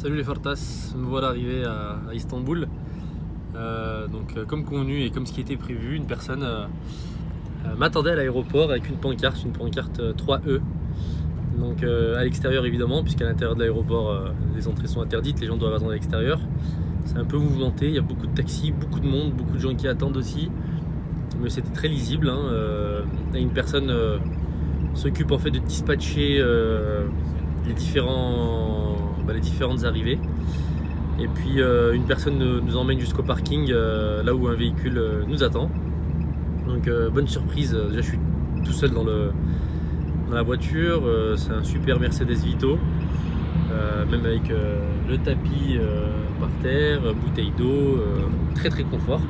Salut les Fartas, me voilà arrivé à Istanbul. Comme convenu et comme ce qui était prévu, une personne m'attendait à l'aéroport avec une pancarte 3E. À l'extérieur évidemment, puisqu'à l'intérieur de l'aéroport les entrées sont interdites, les gens doivent attendre à l'extérieur. C'est un peu mouvementé, il y a beaucoup de taxis, beaucoup de monde, beaucoup de gens qui attendent aussi. Mais c'était très lisible. Et une personne s'occupe en fait de dispatcher les différentes arrivées. Et puis une personne nous emmène jusqu'au parking, là où un véhicule nous attend. Bonne surprise, déjà je suis tout seul dans la voiture, c'est un super Mercedes Vito, même avec le tapis par terre, bouteille d'eau, très très confort.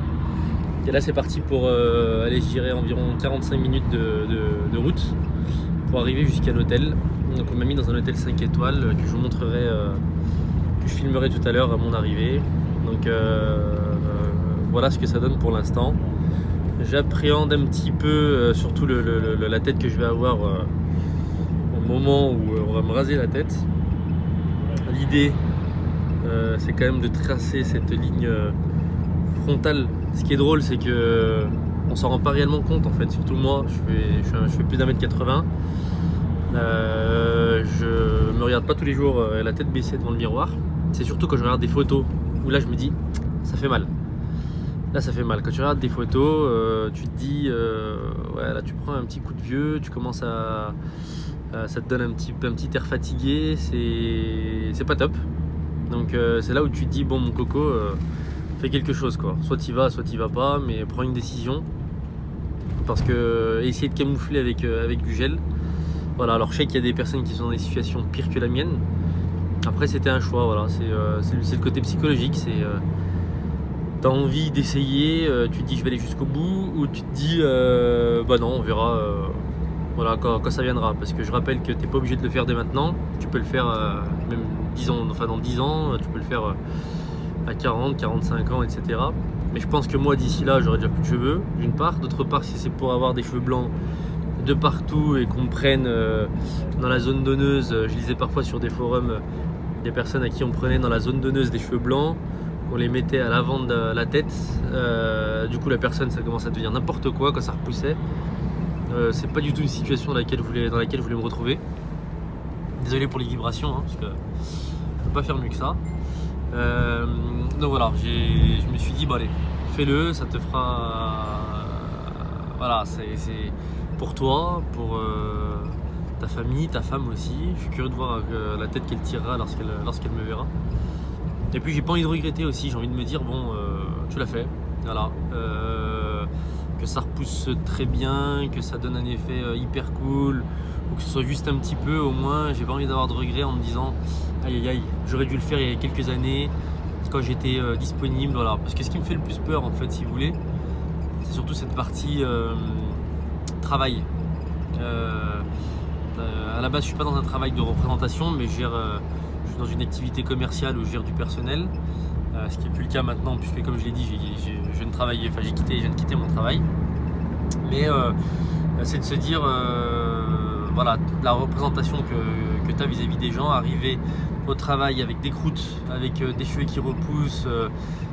Et là c'est parti pour aller, je dirais, environ 45 minutes de route pour arriver jusqu'à l'hôtel. Donc on m'a mis dans un hôtel 5 étoiles que je vous montrerai, que je filmerai tout à l'heure à mon arrivée. Voilà ce que ça donne pour l'instant. J'appréhende un petit peu surtout la tête que je vais avoir au moment où on va me raser la tête. L'idée c'est quand même de tracer cette ligne frontale. Ce qui est drôle, c'est que on s'en rend pas réellement compte en fait, surtout moi, je fais plus d'1m80. Je me regarde pas tous les jours la tête baissée devant le miroir. C'est surtout quand je regarde des photos où là je me dis ça fait mal. Là ça fait mal. Quand tu regardes des photos, tu te dis ouais, là tu prends un petit coup de vieux, tu commences ça te donne un petit air fatigué, c'est pas top. C'est là où tu te dis bon mon coco, fais quelque chose quoi. Soit t'y vas pas, mais prends une décision. Parce que essayer de camoufler avec du gel. Voilà, alors je sais qu'il y a des personnes qui sont dans des situations pires que la mienne. Après c'était un choix, voilà, c'est le côté psychologique, t'as envie d'essayer, tu te dis je vais aller jusqu'au bout, ou tu te dis bah non, on verra voilà, quand ça viendra. Parce que je rappelle que t'es pas obligé de le faire dès maintenant, tu peux le faire même 10 ans, enfin dans 10 ans, tu peux le faire à 40, 45 ans, etc. Mais je pense que moi d'ici là j'aurai déjà plus de cheveux, d'une part. D'autre part, si c'est pour avoir des cheveux blancs de partout et qu'on me prenne dans la zone donneuse, je lisais parfois sur des forums des personnes à qui on prenait dans la zone donneuse des cheveux blancs, on les mettait à l'avant de la tête, du coup la personne ça commence à devenir n'importe quoi quand ça repoussait. C'est pas du tout une situation dans laquelle je voulais me retrouver. Désolé pour les vibrations, parce que je peux pas faire mieux que ça. Donc voilà, je me suis dit bon allez, fais-le, ça te fera voilà, c'est pour toi, pour ta famille, ta femme aussi. Je suis curieux de voir la tête qu'elle tirera lorsqu'elle me verra. Et puis j'ai pas envie de regretter aussi, j'ai envie de me dire bon, tu l'as fait, voilà, que ça repousse très bien, que ça donne un effet hyper cool, ou que ce soit juste un petit peu, au moins j'ai pas envie d'avoir de regrets en me disant aïe aïe aïe, j'aurais dû le faire il y a quelques années quand j'étais disponible, voilà. Parce que ce qui me fait le plus peur en fait, si vous voulez, c'est surtout cette partie travail. À la base je suis pas dans un travail de représentation, mais je suis dans une activité commerciale où je gère du personnel, ce qui n'est plus le cas maintenant puisque comme je l'ai dit, je viens de quitter mon travail. Mais c'est de se dire voilà, la représentation que tu as vis-à-vis des gens, arriver au travail avec des croûtes, avec des cheveux qui repoussent,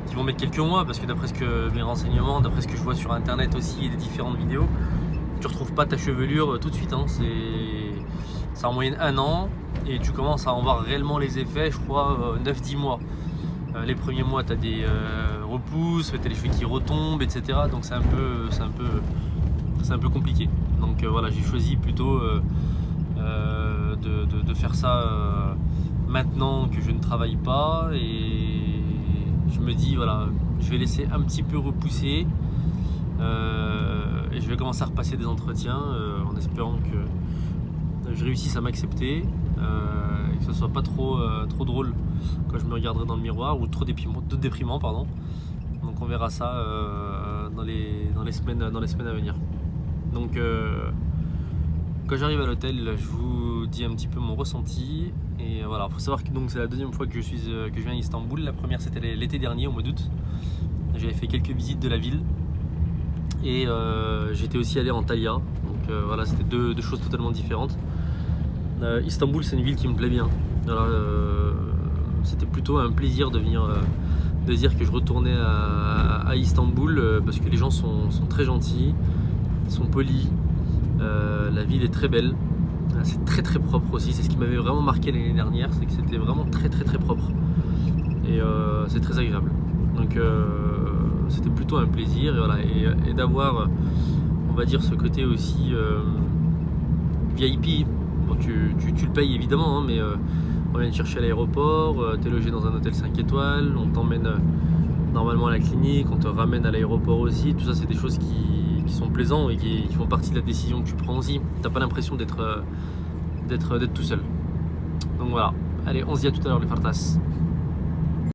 qui vont mettre quelques mois, parce que d'après mes renseignements, d'après ce que je vois sur internet aussi et des différentes vidéos, tu retrouves pas ta chevelure tout de suite, c'est en moyenne 1 an et tu commences à en voir réellement les effets, je crois 9-10 mois. Les premiers mois tu as des repousses, tu as les cheveux qui retombent, etc. Donc c'est un peu compliqué. Voilà, j'ai choisi plutôt de faire ça maintenant que je ne travaille pas, et je me dis voilà, je vais laisser un petit peu repousser. Et je vais commencer à repasser des entretiens en espérant que je réussisse à m'accepter et que ce soit pas trop drôle quand je me regarderai dans le miroir, ou trop déprimant pardon. Donc on verra ça dans les semaines à venir. Quand j'arrive à l'hôtel, je vous dis un petit peu mon ressenti. Et voilà, faut savoir que c'est la deuxième fois que je viens à Istanbul. La première c'était l'été dernier au mois d'août. J'avais fait quelques visites de la ville. Et j'étais aussi allé en Antalya, voilà, c'était deux choses totalement différentes. Istanbul c'est une ville qui me plaît bien. Alors, c'était plutôt un plaisir de venir, de dire que je retournais à Istanbul, parce que les gens sont très gentils, sont polis, la ville est très belle, c'est très très propre aussi, c'est ce qui m'avait vraiment marqué l'année dernière, c'est que c'était vraiment très très très propre, et c'est très agréable. Donc c'était plutôt un plaisir, et voilà, et d'avoir, on va dire, ce côté aussi VIP. Bon, tu le payes évidemment, hein, mais on vient te chercher à l'aéroport, tu es logé dans un hôtel 5 étoiles, on t'emmène normalement à la clinique, on te ramène à l'aéroport aussi. Tout ça, c'est des choses qui sont plaisantes et qui font partie de la décision que tu prends aussi. T'as pas l'impression d'être tout seul. Donc voilà, allez, on se dit à tout à l'heure les fartas.